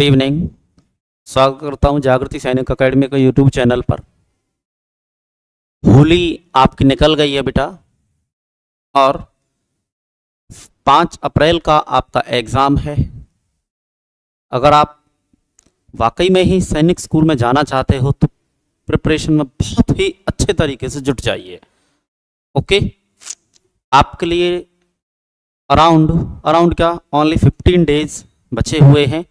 Good evening. स्वागत करता हूं जागृति सैनिक अकेडमी के यूट्यूब चैनल पर। होली आपकी निकल गई है बेटा और 5 अप्रैल का आपका एग्ज़ाम है। अगर आप वाकई में ही सैनिक स्कूल में जाना चाहते हो तो प्रिपरेशन में बहुत ही अच्छे तरीके से जुट जाइए। ओके, आपके लिए अराउंड क्या ओनली 15 डेज बचे हुए हैं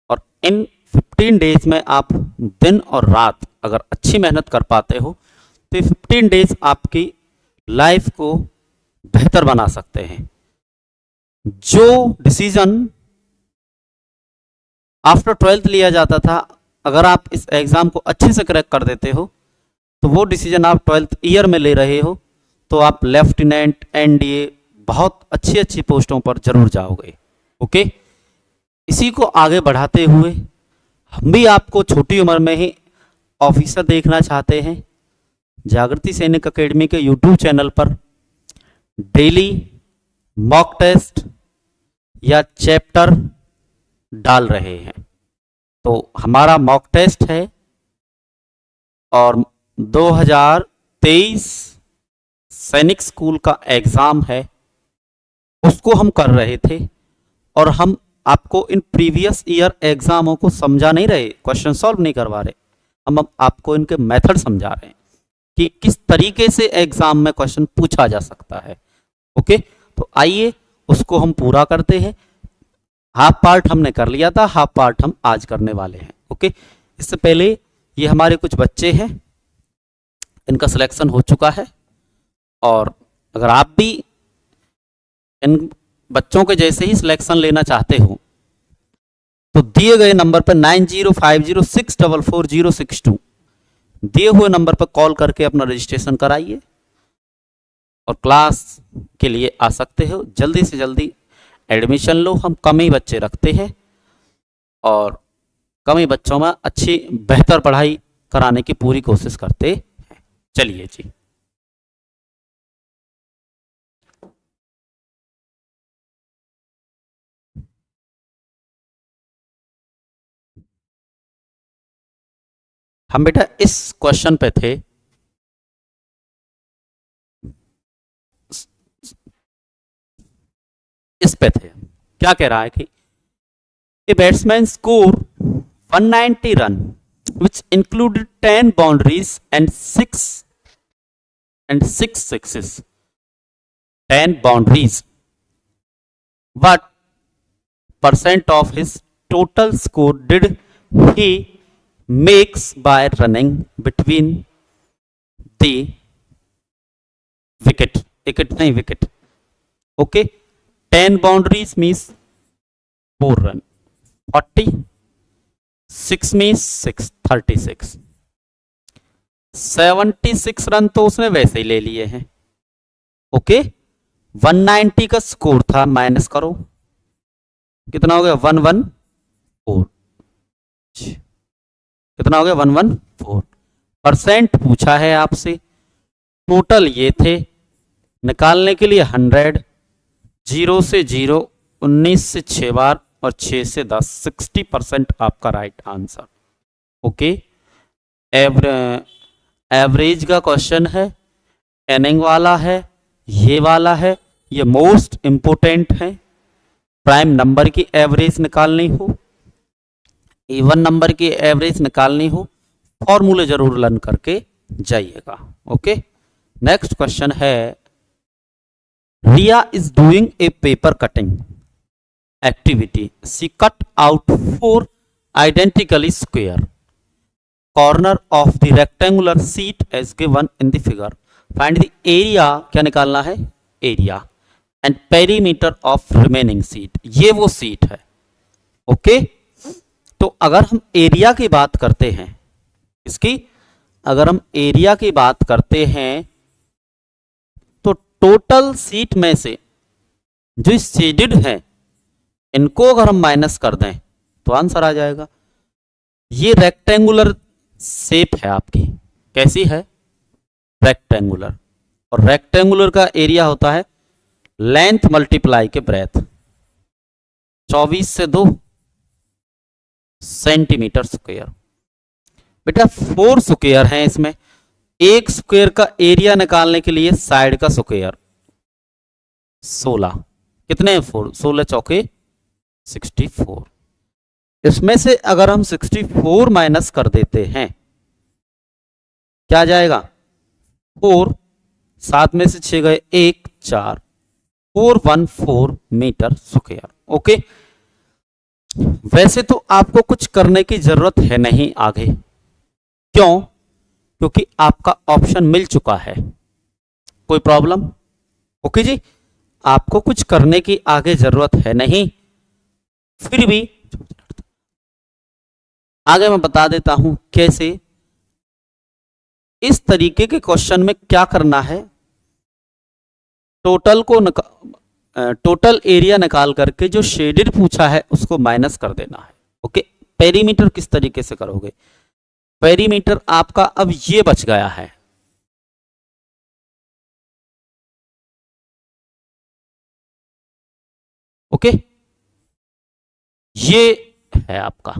और इन 15 डेज में आप दिन और रात अगर अच्छी मेहनत कर पाते हो तो ये 15 डेज आपकी लाइफ को बेहतर बना सकते हैं। जो डिसीजन आफ्टर 12th लिया जाता था, अगर आप इस एग्ज़ाम को अच्छे से क्रैक कर देते हो तो वो डिसीजन आप 12th ईयर में ले रहे हो तो आप लेफ्टिनेंट, एनडीए, बहुत अच्छी अच्छी पोस्टों पर जरूर जाओगे। ओके, इसी को आगे बढ़ाते हुए हम भी आपको छोटी उम्र में ही ऑफिसर देखना चाहते हैं। जागृति सैनिक अकेडमी के यूट्यूब चैनल पर डेली मॉक टेस्ट या चैप्टर डाल रहे हैं। तो हमारा मॉक टेस्ट है और 2023 सैनिक स्कूल का एग्ज़ाम है, उसको हम कर रहे थे और हम आपको इन प्रीवियस ईयर एग्जामों को समझा नहीं रहे, क्वेश्चन सॉल्व नहीं करवा रहे, हम आपको इनके मेथड समझा रहे हैं कि किस तरीके से एग्जाम में क्वेश्चन पूछा जा सकता है। ओके, तो आइए उसको हम पूरा करते हैं। हाफ पार्ट हमने कर लिया था, हाफ पार्ट हम आज करने वाले हैं। ओके, इससे पहले ये हमारे कुछ बच्चे हैं, इनका सिलेक्शन हो चुका है और अगर आप भी इन बच्चों के जैसे ही सिलेक्शन लेना चाहते हो तो दिए गए नंबर पर 9050644062 दिए हुए नंबर पर कॉल करके अपना रजिस्ट्रेशन कराइए और क्लास के लिए आ सकते हो। जल्दी से जल्दी एडमिशन लो, हम कम ही बच्चे रखते हैं और कम ही बच्चों में अच्छी बेहतर पढ़ाई कराने की पूरी कोशिश करते हैं। चलिए जी, हम बेटा इस क्वेश्चन पे थे। इस पे थे, क्या कह रहा है कि a batsman score 190 run which included 10 boundaries and 6 sixes. 10 boundaries. What percent of his total score did he makes by running between the wicket. Okay, 10 boundaries means 4 run, 40, 6 means 6, 36, 76 run तो उसने वैसे ही ले लिए हैं। ओके, 190 का score था, minus करो कितना हो गया 114, कितना हो गया 114। परसेंट पूछा है आपसे, टोटल ये थे, निकालने के लिए 100, 0 से 0, 19 से 6 बार और 6 से 10, 60% आपका राइट आंसर। ओके, एवरेज का क्वेश्चन है, इनिंग वाला है, ये वाला है, ये मोस्ट इंपोर्टेंट है। प्राइम नंबर की एवरेज निकालनी हो, इवन नंबर की एवरेज निकालनी हो, फॉर्मूले जरूर लर्न करके जाइएगा। ओके, नेक्स्ट क्वेश्चन है, Riya is doing a paper cutting activity. She cut out 4 identically square corner of the rectangular sheet as given in the figure. Find the area, क्या निकालना है, area, and perimeter of remaining seat. ये वो seat है। Okay, तो अगर हम area की बात करते हैं, इसकी अगर हम एरिया की बात करते हैं तो टोटल सीट में से जो शेडेड है इनको अगर हम माइनस कर दें तो आंसर आ जाएगा। ये रेक्टेंगुलर शेप है आपकी, कैसी है, रेक्टेंगुलर, और रेक्टेंगुलर का एरिया होता है लेंथ मल्टीप्लाई के ब्रेथ। 24 से 2 सेंटीमीटर स्क्वायर। बेटा 4 स्क्वायर हैं इसमें, एक स्क्वायर का एरिया निकालने के लिए साइड का स्क्वायर 16, कितने हैं 4, 16 चौके 64। इसमें से अगर हम 64 माइनस कर देते हैं क्या आ जाएगा 4, 7 में से 6 गए 1, 4, 414 मीटर स्क्वायर। ओके, वैसे तो आपको कुछ करने की जरूरत है नहीं आगे, क्यों? क्योंकि आपका ऑप्शन मिल चुका है। कोई प्रॉब्लम? ओके जी, आपको कुछ करने की आगे जरूरत है नहीं। फिर भी आगे मैं बता देता हूं कैसे। इस तरीके के क्वेश्चन में क्या करना है, टोटल एरिया निकाल करके जो शेडेड पूछा है उसको माइनस कर देना है। ओके, पेरीमीटर किस तरीके से करोगे? पेरीमीटर आपका अब ये बच गया है, ओके, ये है आपका,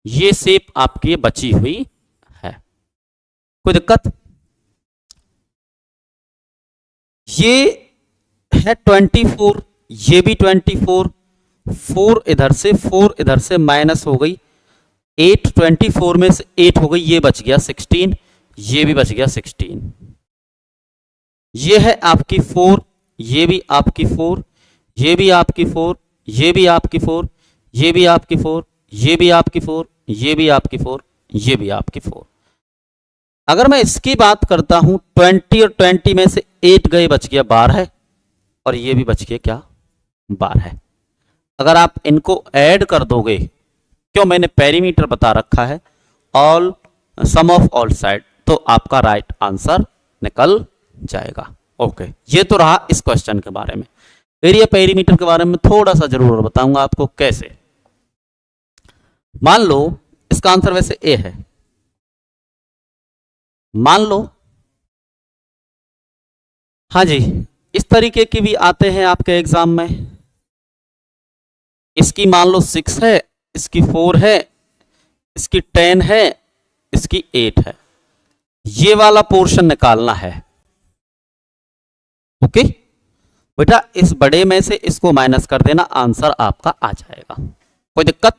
ये शेप आपकी बची हुई है। कोई दिक्कत? ये है 24, ये भी 24, 4 इधर से 4 इधर से माइनस हो गई 8, 24 में से 8 हो गई, ये बच गया 16, ये भी बच गया 16। ये है आपकी 4, ये भी आपकी 4, ये भी आपकी 4, ये भी आपकी 4, ये भी आपकी 4, ये भी आपकी 4, ये भी आपकी 4, ये भी आपकी 4। अगर मैं इसकी बात करता हूं 20 और 20 में से 8 गए, बच गया 12, और ये भी बच गया क्या 12। अगर आप इनको ऐड कर दोगे, क्यों मैंने पेरीमीटर बता रखा है, all sum of all side, तो आपका राइट आंसर निकल जाएगा। ओके, ये तो रहा इस क्वेश्चन के बारे में। एरिया पेरीमीटर के बारे में थोड़ा सा जरूर बताऊंगा आपको कैसे। मान लो इसका आंसर वैसे ए है, मान लो, हाँ जी, इस तरीके की भी आते हैं आपके एग्जाम में। इसकी मान लो 6 है, इसकी 4 है, इसकी 10 है, इसकी 8 है, ये वाला पोर्शन निकालना है। ओके बेटा, इस बड़े में से इसको माइनस कर देना, आंसर आपका आ जाएगा। कोई दिक्कत?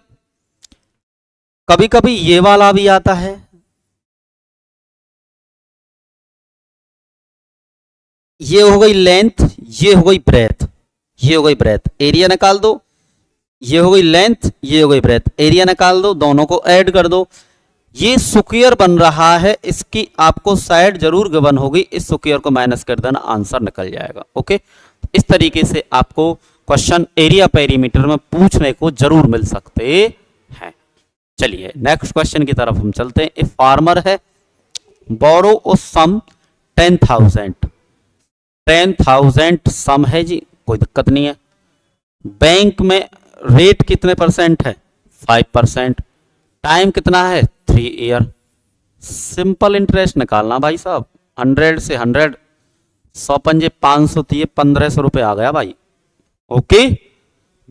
कभी कभी ये वाला भी आता है, ये हो गई लेंथ, ये हो गई ब्रेथ, ये हो गई ब्रेथ, एरिया निकाल दो, ये हो गई लेंथ, ये हो गई ब्रेथ, एरिया निकाल दो, दोनों को ऐड कर दो, ये स्क्वायर बन रहा है, इसकी आपको साइड जरूर गिवन होगी, इस स्क्वायर को माइनस कर देना, आंसर निकल जाएगा। ओके, इस तरीके से आपको क्वेश्चन एरिया पेरीमीटर में पूछने को जरूर मिल सकते हैं। चलिए नेक्स्ट क्वेश्चन की तरफ हम चलते हैं। एक फार्मर है, बोरो ओ सम 10,000, 10,000 सम है जी, कोई दिक्कत नहीं है। बैंक में रेट कितने परसेंट है? 5%। टाइम कितना है? 3 ईयर। सिंपल इंटरेस्ट निकालना भाई साहब, 100 से 100, 100 पंजे 500, तो ये 1500 रुपये आ गया भाई। ओके,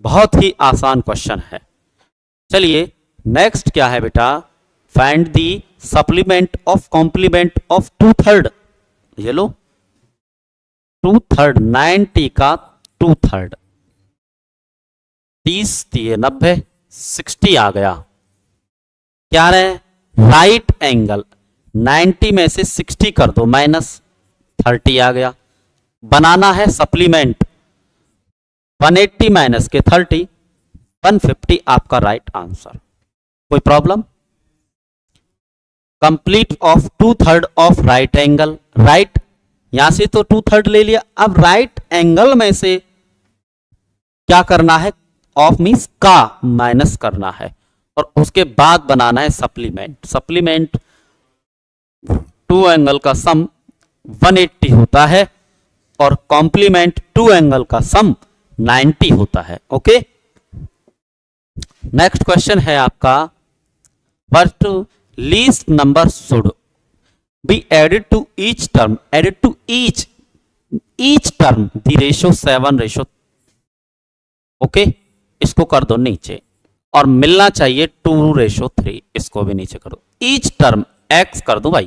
बहुत ही आसान क्वेश्चन है। चलिए नेक्स्ट क्या है बेटा, find the supplement of complement of 2/3। ये लो 2/3, 90 का 2/3, 30 दिए 90, 60 आ गया। क्या रहे? राइट एंगल, 90 में से 60 कर दो माइनस, 30 आ गया। बनाना है सप्लीमेंट, 180 माइनस के 30, 150 आपका राइट आंसर। कोई problem? Complete of 2/3 of right angle, right यहां से तो 2/3 ले लिया, अब राइट एंगल में से क्या करना है, ऑफ मींस का माइनस करना है, और उसके बाद बनाना है सप्लीमेंट। सप्लीमेंट 2 एंगल का सम 180 होता है, और कॉम्प्लीमेंट 2 एंगल का सम 90 होता है। ओके, नेक्स्ट क्वेश्चन है आपका, what least number should be added to each term, added to each term the ratio 7:। Okay, इसको कर दो नीचे, और मिलना चाहिए 2:3। इसको भी नीचे करो, ईच टर्म x कर दो भाई,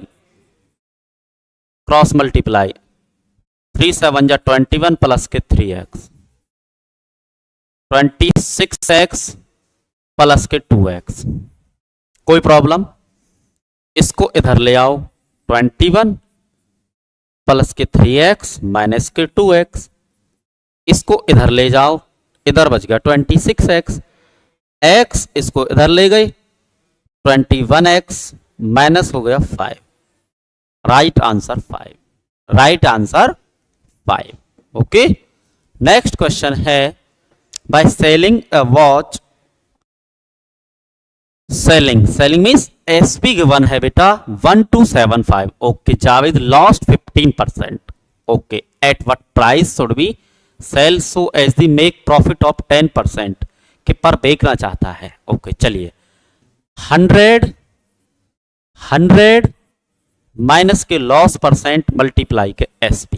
क्रॉस मल्टीप्लाई 3 7 जा 21 प्लस के 3x 26x प्लस के 2x। कोई प्रॉब्लम? इसको इधर ले आओ, 21 प्लस के 3x माइनस के 2x। इसको इधर ले जाओ, इधर बच गया 26x, x इसको इधर ले गए 21x माइनस हो गया 5। Right answer 5, right answer 5। Okay, next question है, by selling a watch, selling means SP given है बेटा 1275। Okay, Javed lost 15%। Okay, at what price should be sell so as they make profit of 10% के पर बेचना चाहता है। ओके, चलिए 100 minus के लॉस परसेंट मल्टीप्लाई के एसपी,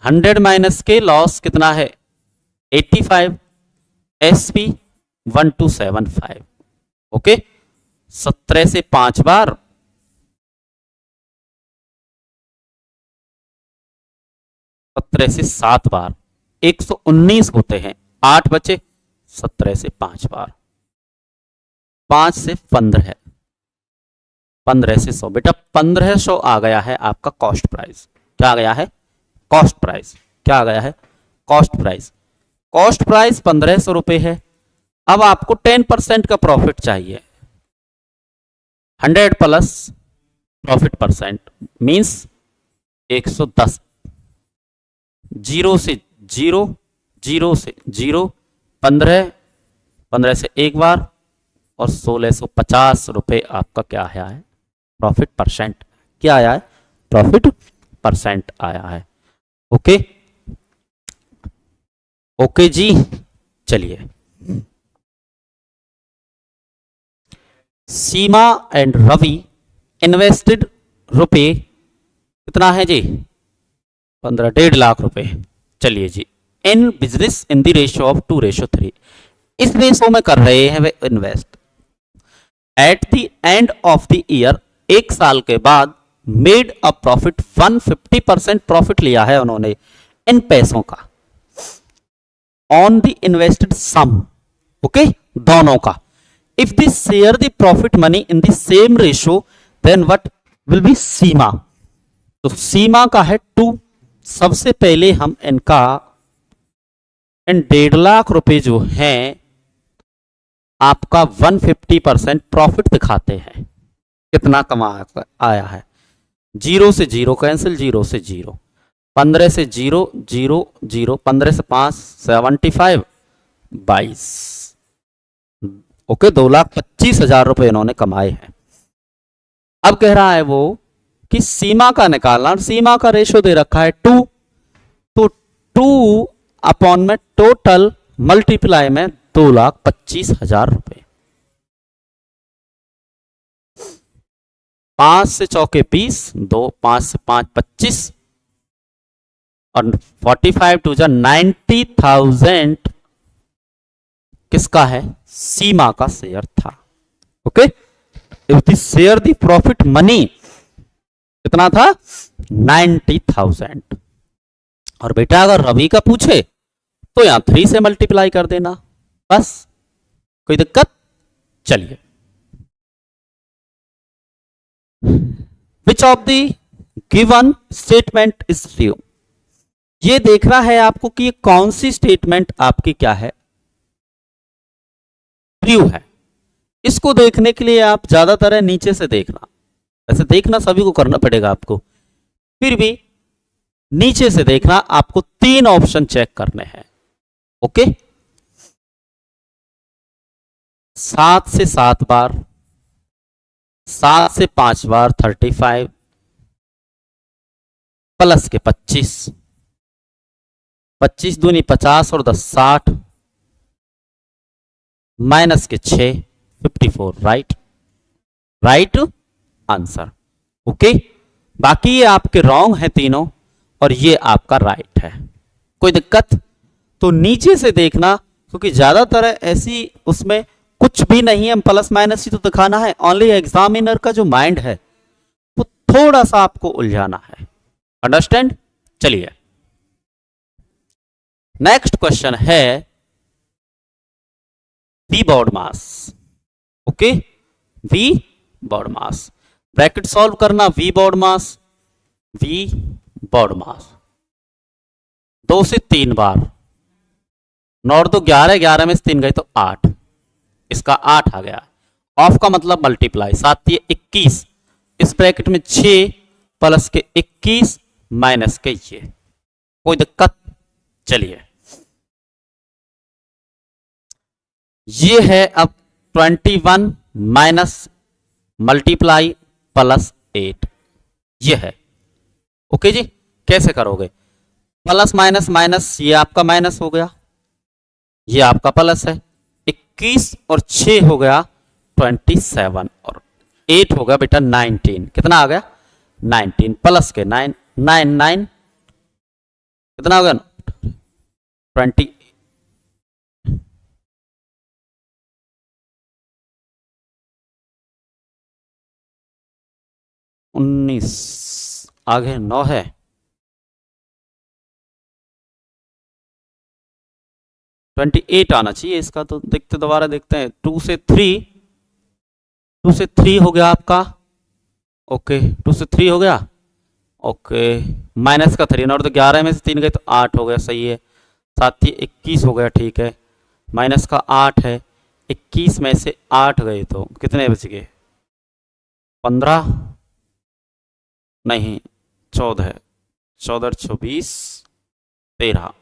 100 माइनस के लॉस कितना है 85, एसपी 1275। ओके, 17 से 5 बार 17 से 7 बार 119 होते हैं, 8 बचे, 17 से 5 बार 5 से 15 है, 15 से 100। बेटा 1500 आ गया है आपका कॉस्ट प्राइस। क्या आ गया है? Cost price. क्या आ गया है? Cost price. कॉस्ट प्राइस 1500 रुपए है। अब आपको 10% का प्रॉफिट चाहिए, 100 प्लस प्रॉफिट परसेंट मीन्स 110। 0 से 0, 0 से 0, 15 से एक बार और 1650 रुपए आपका क्या आया है? Profit percent. क्या आया है? प्रॉफिट परसेंट आया है। ओके, ओके जी, चलिए सीमा एंड रवि इन्वेस्टेड रुपए कितना है जी? 1.5 लाख रुपए। चलिए जी, in business in the ratio of 2:3। इस रेशो में कर रहे हैं वे invest. At the end of the year, एक साल के बाद, मेड अ प्रॉफिट 150% प्रॉफिट लिया है उन्होंने इन पैसों का, on the invested sum. Okay, दोनों का। If they share the profit money in the same ratio then what will be Seema. तो सीमा का है 2। सबसे पहले हम इनका इन 1.5 लाख रुपए जो हैं आपका 150% प्रॉफिट दिखाते हैं। कितना कमा आया है? 0 से 0 कैंसिल, 0 से 0, 15 से 0, 0, 0, 15 से 5, 75, 22। ओके, 2,25,000 रुपए इन्होंने कमाए हैं। अब कह रहा है वो कि सीमा का निकालना। सीमा का रेशो दे रखा है 2, तो 2 अपॉन में टोटल मल्टीप्लाई में 2,25,000 रुपए। 5 से चौके 20, 2, 5 से 5 25 और 45 टू जा 90,000 किसका है? सीमा का शेयर था। Okay, if the share the profit money कितना था? 90,000। और बेटा अगर रवि का पूछे तो यहां 3 से मल्टीप्लाई कर देना, बस। कोई दिक्कत? चलिए, which of the given statement is true. ये देखना है आपको कि ये कौन सी स्टेटमेंट आपकी क्या है? ट्रू है। इसको देखने के लिए आप ज्यादातर है नीचे से देखना। ऐसे देखना सभी को करना पड़ेगा आपको, फिर भी नीचे से देखना। आपको 3 ऑप्शन चेक करने हैं। ओके, 7 से 7 बार, 7 से 5 बार 35 प्लस के 25, 25 दूनी 50 और 10 60 माइनस के 6 54। Right, right answer. ओके, बाकी ये आपके रॉन्ग है तीनों और ये आपका राइट है। कोई दिक्कत? तो नीचे से देखना क्योंकि ज्यादातर ऐसी उसमें कुछ भी नहीं है, प्लस माइनस ही तो दिखाना है। ओनली एग्जामिनर का जो माइंड है वो थोड़ा सा आपको उलझाना है। अंडरस्टैंड? चलिए नेक्स्ट क्वेश्चन है V BODMAS. Okay, V BODMAS, bracket solve करना, V BODMAS, V BODMAS 2 से 3 बार, 9 तो 11, 11 में से 3 गए तो 8, इसका 8 आ गया। ऑफ का मतलब मल्टीप्लाई, 7 ये 21, इस ब्रैकेट में 6 प्लस के 21 माइनस के ये, कोई दिक्कत? चलिए ये है अब 21 माइनस मल्टीप्लाई प्लस 8, ये है। ओके जी, कैसे करोगे? प्लस माइनस माइनस, ये आपका माइनस हो गया, ये आपका प्लस है, 21 और 6 हो गया 27 और 8 हो गया बेटा 19। कितना आ गया? 19 प्लस के 9, 9 9 कितना हो गया? 20, 19, आगे 9 है, 28 आना चाहिए इसका। तो देखते, दोबारा देखते हैं। 2 से 3 हो गया आपका। ओके 2 से 3 हो गया। ओके माइनस का 3, और तो 11 में से 3 गए तो 8 हो गया, सही है। 7 ही 21 हो गया, ठीक है। माइनस का 8 है, 21 में से 8 गए तो कितने बच गए? 15 नहीं 14, 14 24 13,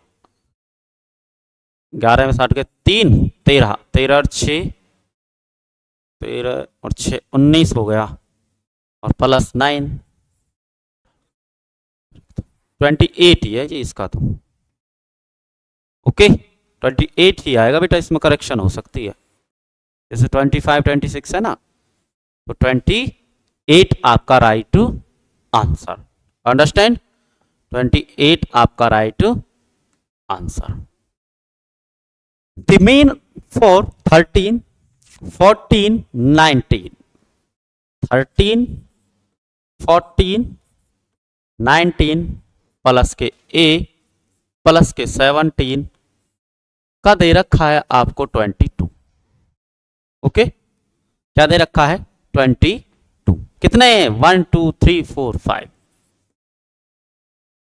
11 में 60 गए 3, 13, 13 और 6, 13 और 6 19 हो गया, और प्लस 9, 28 ही है जी इसका तो। ओके 28 ही आएगा बेटा, इसमें करेक्शन हो सकती है, जैसे 25 26 है ना, तो 28 आपका राइट आंसर। अंडरस्टैंड? 28 आपका right answer. The mean for 13 14 19, 13 14 19 plus के a प्लस के 17 का दे रखा है आपको 22। ओके क्या दे रखा है? 22। कितने? 1 2 3 4 5,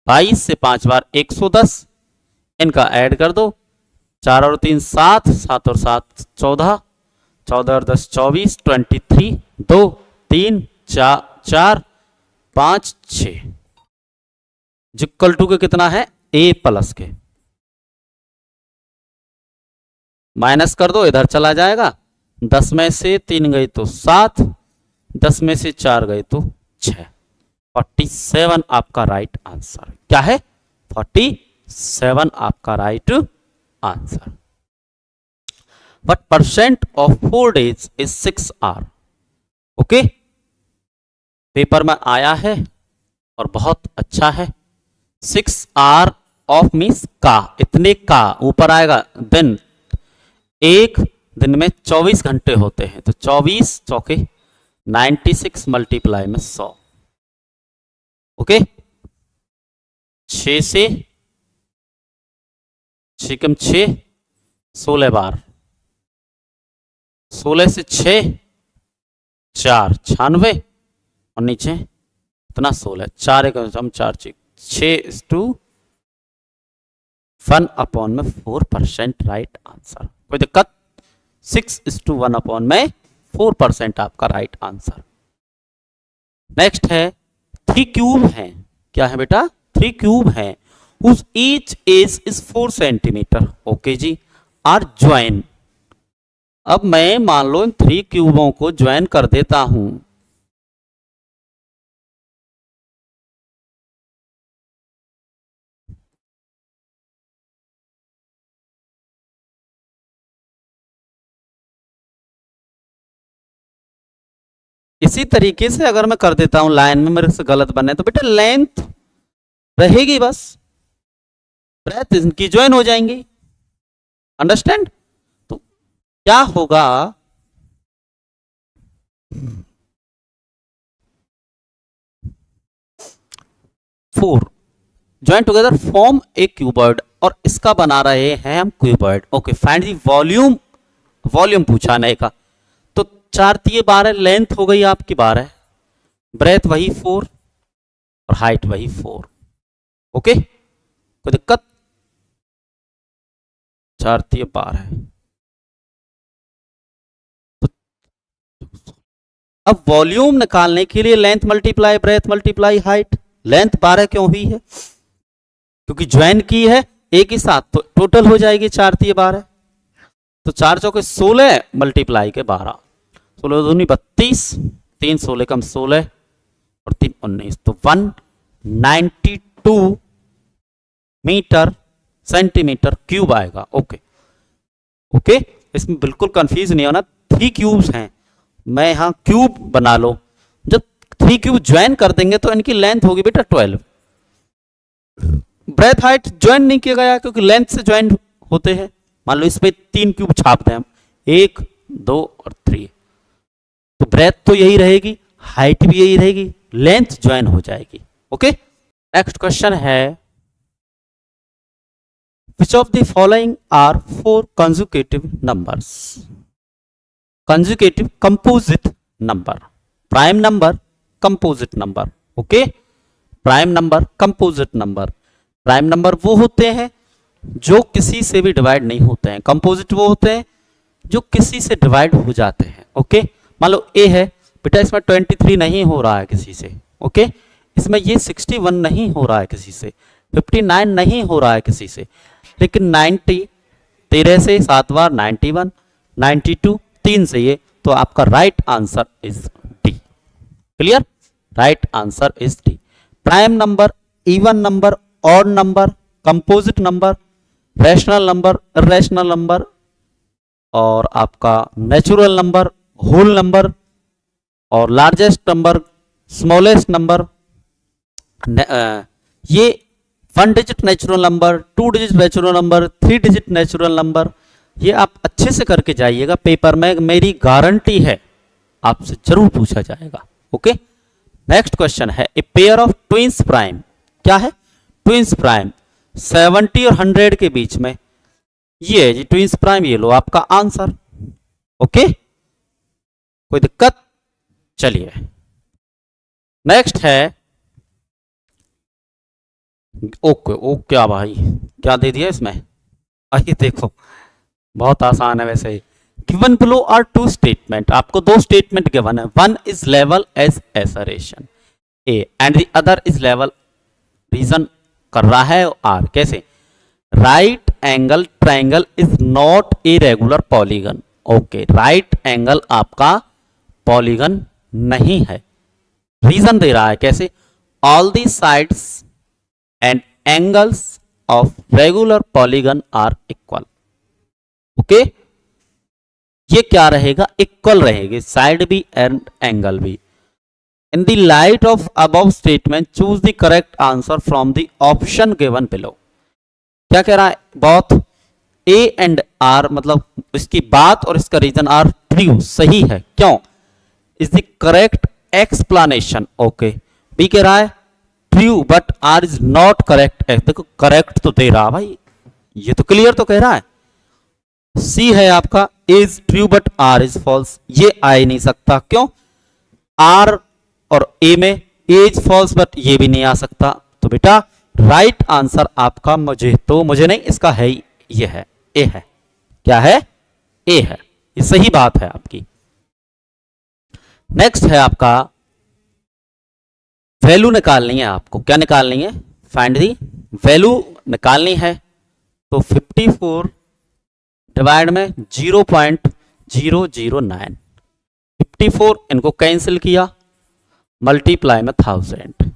22 से 5 बार 110, इनका ऐड कर दो, 4 और 3 7, 7 और 7 14, 14 और 10 24, 23, 2 3 4 5 6, जिक्वल टू के कितना है? a प्लस के, माइनस कर दो, इधर चला जाएगा, 10 में से 3 गई तो 7, 10 में से 4 गए तो 6, 47 आपका राइट आंसर। क्या है? 47 आपका right answer. What percent of 4 days is 6 hour? Okay paper में आया है और बहुत अच्छा है। 6 hour ऑफ मीन्स का, इतने का ऊपर आएगा। दिन, एक दिन में 24 घंटे होते हैं, तो 24 चौके 96 मल्टीप्लाई में 100। ओके 6 से 6 6 16 बार, 16 से 6 4 96, और नीचे इतना 16, 4 एक हम 4 6 1 अपॉन में 4% राइट आंसर। कोई दिक्कत? 6:1 अपॉन में 4% आपका राइट आंसर। नेक्स्ट है 3 क्यूब है। क्या है बेटा? 3 क्यूब है whose each is 4 centimetre. Okay जी, आर ज्वाइन। अब मैं मान लो इन 3 क्यूबों को ज्वाइन कर देता हूं, इसी तरीके से अगर मैं कर देता हूं लाइन में, मेरे से गलत बने तो बेटा लेंथ रहेगी, बस ब्रेथ इनकी ज्वाइन हो जाएंगी। अंडरस्टैंड? तो क्या होगा, फोर ज्वाइन टुगेदर फॉर्म ए क्यूबॉइड, और इसका बना रहे हैं हम cuboid. Okay, find the volume, volume पूछा नहीं का, तो 4 3 12 लेंथ हो गई आपकी 12, ब्रेथ वही 4 और हाइट वही 4। ओके, कोई दिक्कत? 4 3 12। तो अब वॉल्यूम निकालने के लिए length multiply breath multiply height, length 12 क्यों हुई है? क्योंकि ज्वाइन की है एक ही साथ, तो टोटल हो जाएगी 4 3 12। तो 4 चौके 16 मल्टीप्लाई के 12, 16 दूनी 32, 3 16 कम 16 और 3 19, तो 192 मीटर सेंटीमीटर क्यूब आएगा। ओके ओके, इसमें बिल्कुल कंफ्यूज नहीं होना, 3 क्यूब्स हैं, मैं यहां क्यूब बना लो, जब 3 क्यूब ज्वाइन कर देंगे तो इनकी लेंथ होगी बेटा 12। ब्रेथ हाइट ज्वाइन नहीं किया गया क्योंकि लेंथ से ज्वाइन होते हैं। मान लो इस पे 3 क्यूब छाप दें हम, 1 2 और 3, तो ब्रेथ तो यही रहेगी, हाइट भी यही रहेगी, लेंथ ज्वाइन हो जाएगी। ओके, नेक्स्ट क्वेश्चन है, which of the following are 4 consecutive numbers? Consecutive composite number, prime number, composite number। Okay, prime number composite number, prime number वो होते हैं जो किसी से भी डिवाइड नहीं होते हैं, कंपोजिट वो होते हैं जो किसी से डिवाइड हो जाते हैं। ओके, मान लो ए है बेटा, इसमें 23 नहीं हो रहा है किसी से। ओके, इसमें ये 61 नहीं हो रहा है किसी से, 59 नहीं हो रहा है किसी से, लेकिन 90 13 से 7 बार 91, 92 3 से ये, तो आपका right answer is D. Clear? Right answer is D. Prime number, even number, odd number, composite number, rational number, irrational number, और आपका नेचुरल नंबर, होल नंबर, और लार्जेस्ट नंबर, स्मॉलेस्ट नंबर, ये 1 digit natural number, 2 digit natural number, 3 digit natural number, ये आप अच्छे से करके जाइएगा, पेपर में मेरी गारंटी है आपसे जरूर पूछा जाएगा। ओके, नेक्स्ट क्वेश्चन है, a pair of twins prime, क्या है? ट्विंस प्राइम 70 और 100 के बीच में, ये है जी ट्विंस प्राइम, ये लो आपका आंसर। ओके, कोई दिक्कत? चलिए नेक्स्ट है, ओके ओ क्या भाई, क्या दे दिया इसमें? आइए देखो, बहुत आसान है वैसे। गिवन बिलो आर 2 स्टेटमेंट, आपको 2 स्टेटमेंट गिवन है, one is level as assertion A and the other is level, reason कर रहा है आर, कैसे? Right angle triangle is not a regular polygon. Okay, right angle आपका पॉलीगन नहीं है, reason दे रहा है कैसे? All the sides and angles of regular polygon are equal. Okay, ये क्या रहेगा? इक्वल रहेगी, साइड भी एंड एंगल भी। In the light of above statement choose the correct answer from the option given below. क्या कह रहा है? बोथ ए एंड आर, मतलब इसकी बात और इसका रीजन आर ट्रू, सही है, क्यों? Is the correct explanation. Okay, B कह रहा है true but R is not correct. देखो करेक्ट तो दे रहा भाई, ये तो क्लियर तो कह रहा है। सी है आपका is true but R is false, ये आ ही नहीं सकता, क्यों? आर और ए में इज फॉल्स, बट ये भी नहीं आ सकता। तो बेटा राइट आंसर आपका, मुझे नहीं, इसका है ही, ये है, ए है। क्या है? ए है, ये सही बात है आपकी। नेक्स्ट है आपका, वैल्यू निकालनी है आपको। क्या निकालनी है? फाइंड दी वैल्यू निकालनी है। तो 54 डिवाइड में 0.009, 54 इनको कैंसिल किया, मल्टीप्लाई में 1000,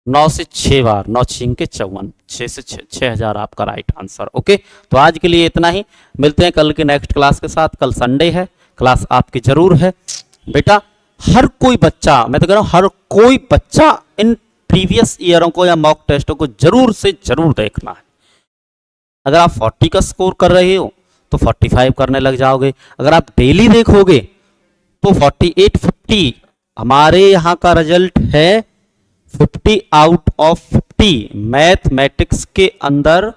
9 से 6 बार, 9 6 के 54, 6 से 6000 आपका राइट आंसर। ओके, तो आज के लिए इतना ही, मिलते हैं कल के नेक्स्ट क्लास के साथ। कल संडे है, क्लास आपकी जरूर है बेटा। हर कोई बच्चा, मैं तो कह रहा हूं हर कोई बच्चा इन प्रीवियस ईयरों को या मॉक टेस्टों को जरूर से जरूर देखना है। अगर आप 40 का स्कोर कर रहे हो तो 45 करने लग जाओगे। अगर आप डेली देखोगे तो 48 50 हमारे यहाँ का रिजल्ट है 50 आउट ऑफ 50। मैथमेटिक्स के अंदर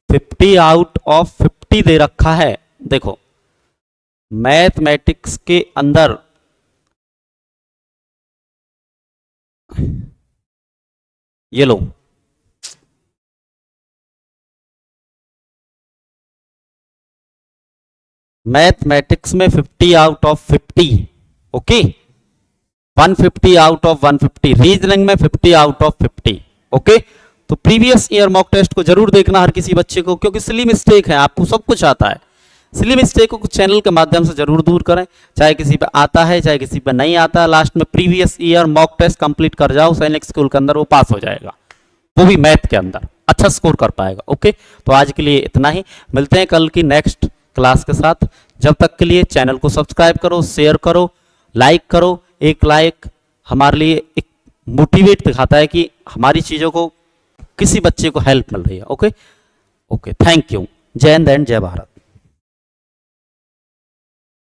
50 आउट ऑफ 50 दे रखा है। देखो मैथमेटिक्स के अंदर ये लो, मैथमेटिक्स में 50 out of 50, okay, 150 out of 150, reasoning में 50 आउट ऑफ 50, ओके। तो प्रीवियस ईयर मॉक टेस्ट को जरूर देखना हर किसी बच्चे को, क्योंकि सिली मिस्टेक है, आपको सब कुछ आता है। सिली मिस्टेक को कुछ चैनल के माध्यम से जरूर दूर करें, चाहे किसी पे आता है चाहे किसी पे नहीं आता है। लास्ट में previous year mock test complete कर जाओ सैनिक स्कूल के अंदर, वो पास हो जाएगा, वो भी मैथ के अंदर अच्छा स्कोर कर पाएगा, ओके। तो आज के लिए इतना ही, मिलते हैं कल की नेक्स्ट क्लास के साथ। जब तक के लिए चैनल को सब्सक्राइब करो, शेयर करो, लाइक करो। एक लाइक हमारे लिए एक मोटिवेट दिखाता है कि हमारी चीज़ों को किसी बच्चे को हेल्प मिल रही है, ओके। Okay, thank you. जय हिंद एंड जय भारत।